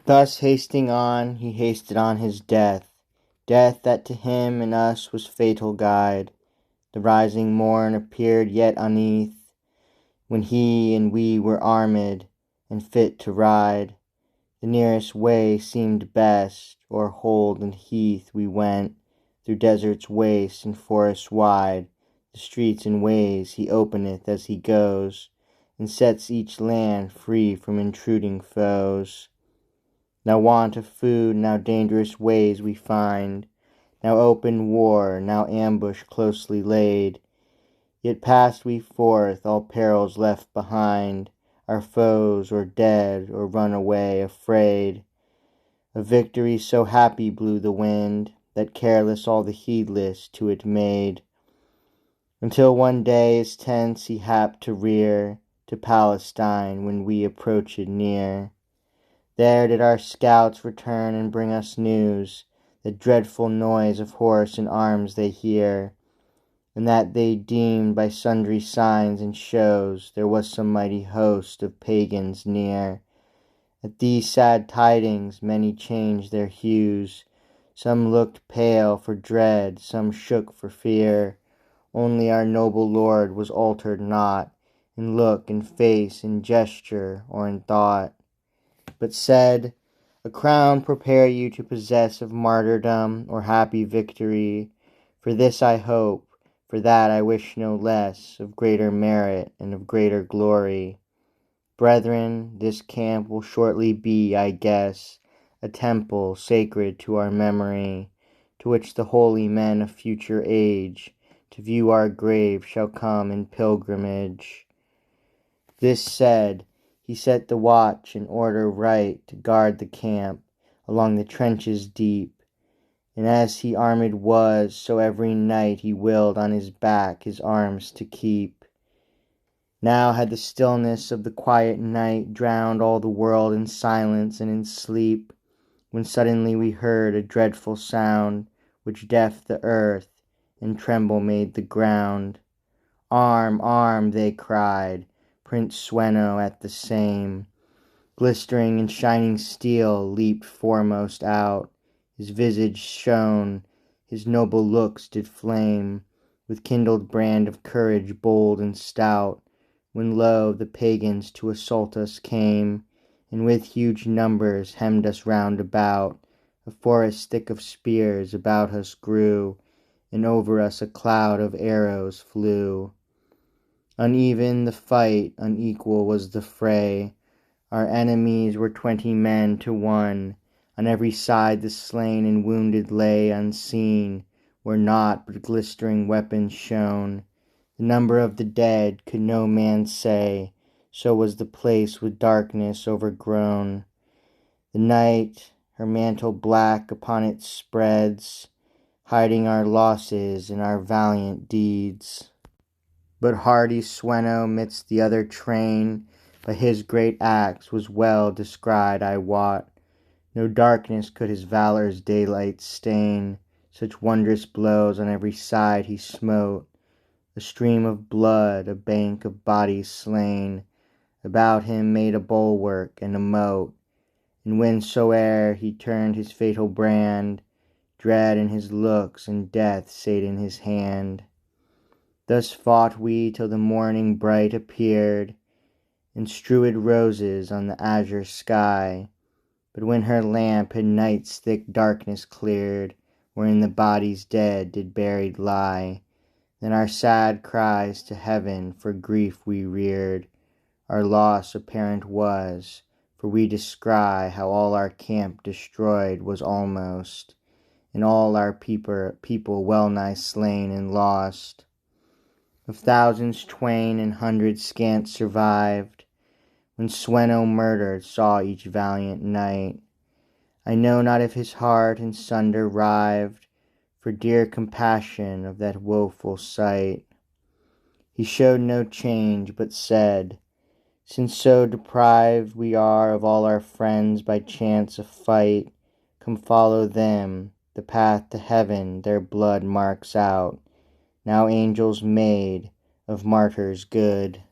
Thus hasting on, he hasted on his death, death that to him and us was fatal guide. The rising morn appeared yet uneath, when he and we were armed and fit to ride. The nearest way seemed best, o'er hold and heath we went, through deserts waste and forests wide. The streets and ways he openeth as he goes, and sets each land free from intruding foes. Now want of food, now dangerous ways we find, now open war, now ambush closely laid. Yet passed we forth, all perils left behind, our foes or dead or run away afraid. Of victory so happy blew the wind, that careless all the heedless to it made. Until one day his tents he happed to rear to Palestine, when we approached near. There did our scouts return and bring us news, that dreadful noise of horse and arms they hear, and that they deemed by sundry signs and shows there was some mighty host of pagans near. At these sad tidings many changed their hues, some looked pale for dread, some shook for fear. Only our noble Lord was altered not, in look, in face, in gesture, or in thought, but said, "A crown prepare you to possess of martyrdom or happy victory. For this I hope, for that I wish no less, of greater merit and of greater glory. Brethren, this camp will shortly be, I guess, a temple sacred to our memory, to which the holy men of future age, to view our grave, shall come in pilgrimage." This said, he set the watch in order right to guard the camp along the trenches deep. And as he armed was, so every night he willed on his back his arms to keep. Now had the stillness of the quiet night drowned all the world in silence and in sleep, when suddenly we heard a dreadful sound, which deafed the earth and tremble made the ground. "Arm, arm," they cried, Prince Sweno at the same, glistering in shining steel, leaped foremost out. His visage shone, his noble looks did flame, with kindled brand of courage bold and stout. When lo, the pagans to assault us came, and with huge numbers hemmed us round about. A forest thick of spears about us grew, and over us a cloud of arrows flew. Uneven the fight, unequal was the fray. Our enemies were 20 men to 1. On every side the slain and wounded lay unseen, where naught but glistering weapons shone. The number of the dead could no man say, so was the place with darkness overgrown. The night her mantle black upon it spreads, hiding our losses and our valiant deeds. But hardy Sweno midst the other train, by his great acts was well descried, I wot. No darkness could his valor's daylight stain, such wondrous blows on every side he smote. A stream of blood, a bank of bodies slain, about him made a bulwark and a moat. And whensoe'er he turned his fatal brand, dread in his looks and death sate in his hand. Thus fought we till the morning bright appeared, and strewed roses on the azure sky. But when her lamp had night's thick darkness cleared, wherein the bodies dead did buried lie, then our sad cries to heaven for grief we reared. Our loss apparent was, for we descry how all our camp destroyed was almost, and all our people well nigh slain and lost. Of thousands twain and hundreds scant survived, when Sweno murdered saw each valiant knight. I know not if his heart in sunder rived, for dear compassion of that woeful sight. He showed no change, but said, "Since so deprived we are of all our friends by chance of fight, come follow them, the path to heaven their blood marks out, now angels made, of martyrs good."